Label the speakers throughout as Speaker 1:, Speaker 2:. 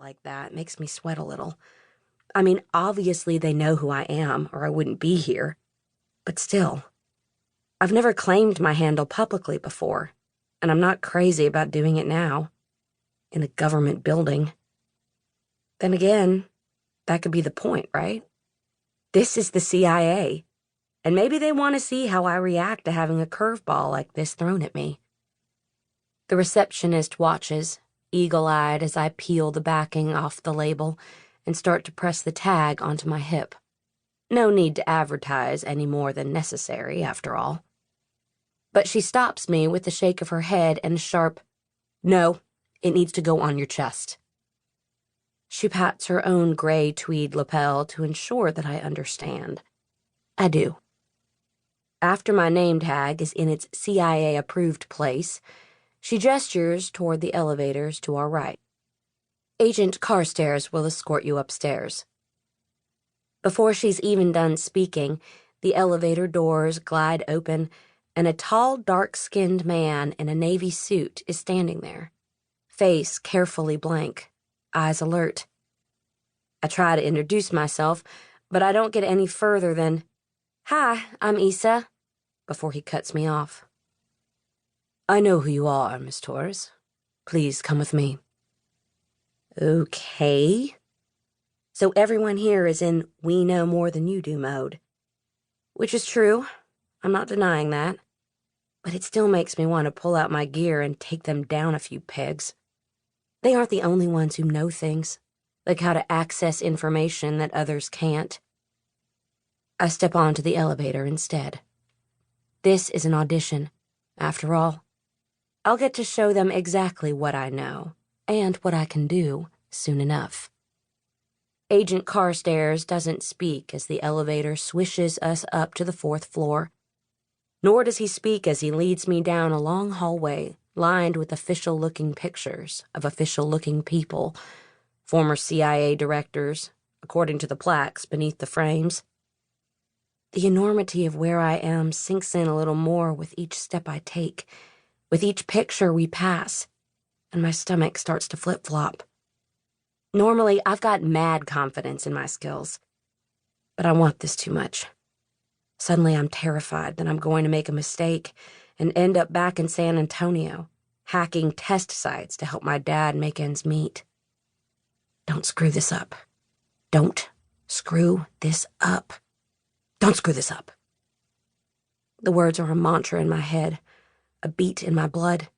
Speaker 1: like that makes me sweat a little. I mean, obviously they know who I am, or I wouldn't be here. But still, I've never claimed my handle publicly before, and I'm not crazy about doing it now. In a government building. Then again, that could be the point, right? This is the CIA, and maybe they want to see how I react to having a curveball like this thrown at me. The receptionist watches, eagle-eyed, as I peel the backing off the label and start to press the tag onto my hip. No need to advertise any more than necessary, after all. But she stops me with a shake of her head and a sharp, "No, it needs to go on your chest." She pats her own gray tweed lapel to ensure that I understand. I do. After my name tag is in its CIA-approved place, she gestures toward the elevators to our right. "Agent Carstairs will escort you upstairs." Before she's even done speaking, the elevator doors glide open, and a tall, dark-skinned man in a navy suit is standing there, face carefully blank, eyes alert. I try to introduce myself, but I don't get any further than, "Hi, I'm Issa," before he cuts me off. "I know who you are, Miss Torres. Please come with me." Okay. So everyone here is in we know more than you do mode. Which is true. I'm not denying that. But it still makes me want to pull out my gear and take them down a few pegs. They aren't the only ones who know things, like how to access information that others can't. I step onto the elevator instead. This is an audition, after all. I'll get to show them exactly what I know, and what I can do, soon enough. Agent Carstairs doesn't speak as the elevator swishes us up to the 4th floor. Nor does he speak as he leads me down a long hallway lined with official-looking pictures of official-looking people, former CIA directors, according to the plaques beneath the frames. The enormity of where I am sinks in a little more with each step I take, with each picture we pass, and my stomach starts to flip-flop. Normally, I've got mad confidence in my skills, but I want this too much. Suddenly, I'm terrified that I'm going to make a mistake and end up back in San Antonio, hacking test sites to help my dad make ends meet. Don't screw this up. Don't screw this up. Don't screw this up. The words are a mantra in my head, a beat in my blood,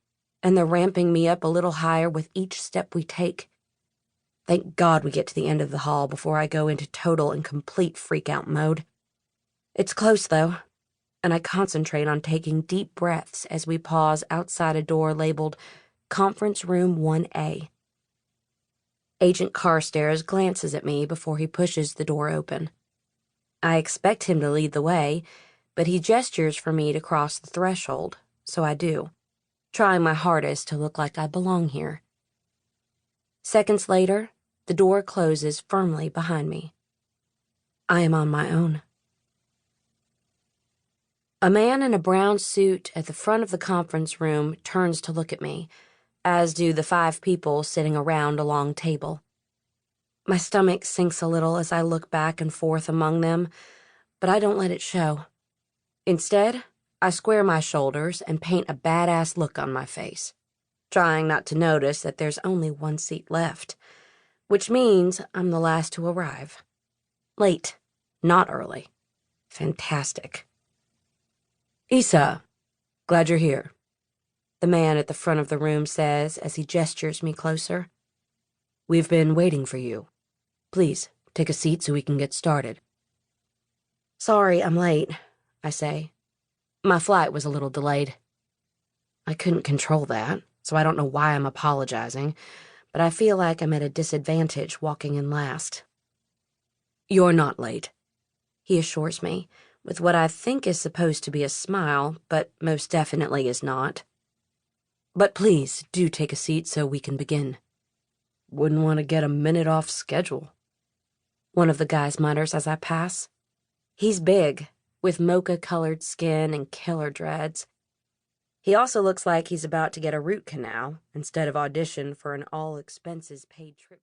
Speaker 1: and they're ramping me up a little higher with each step we take. Thank God we get to the end of the hall before I go into total and complete freak-out mode. It's close, though, and I concentrate on taking deep breaths as we pause outside a door labeled Conference Room 1A. Agent Carstairs glances at me before he pushes the door open. I expect him to lead the way, but he gestures for me to cross the threshold, so I do, trying my hardest to look like I belong here. Seconds later, the door closes firmly behind me. I am on my own. A man in a brown suit at the front of the conference room turns to look at me, as do the 5 people sitting around a long table. My stomach sinks a little as I look back and forth among them, but I don't let it show. Instead, I square my shoulders and paint a badass look on my face, trying not to notice that there's only 1 seat left, which means I'm the last to arrive. Late, not early. Fantastic. "Issa, glad you're here," the man at the front of the room says as he gestures me closer. "We've been waiting for you. Please, take a seat so we can get started." "Sorry, I'm late," I say. "My flight was a little delayed." I couldn't control that, so I don't know why I'm apologizing, but I feel like I'm at a disadvantage walking in last. "You're not late," he assures me, with what I think is supposed to be a smile, but most definitely is not. "But please, do take a seat so we can begin." "Wouldn't want to get a minute off schedule," one of the guys mutters as I pass. He's big, with mocha-colored skin and killer dreads. He also looks like he's about to get a root canal instead of audition for an all-expenses-paid trip.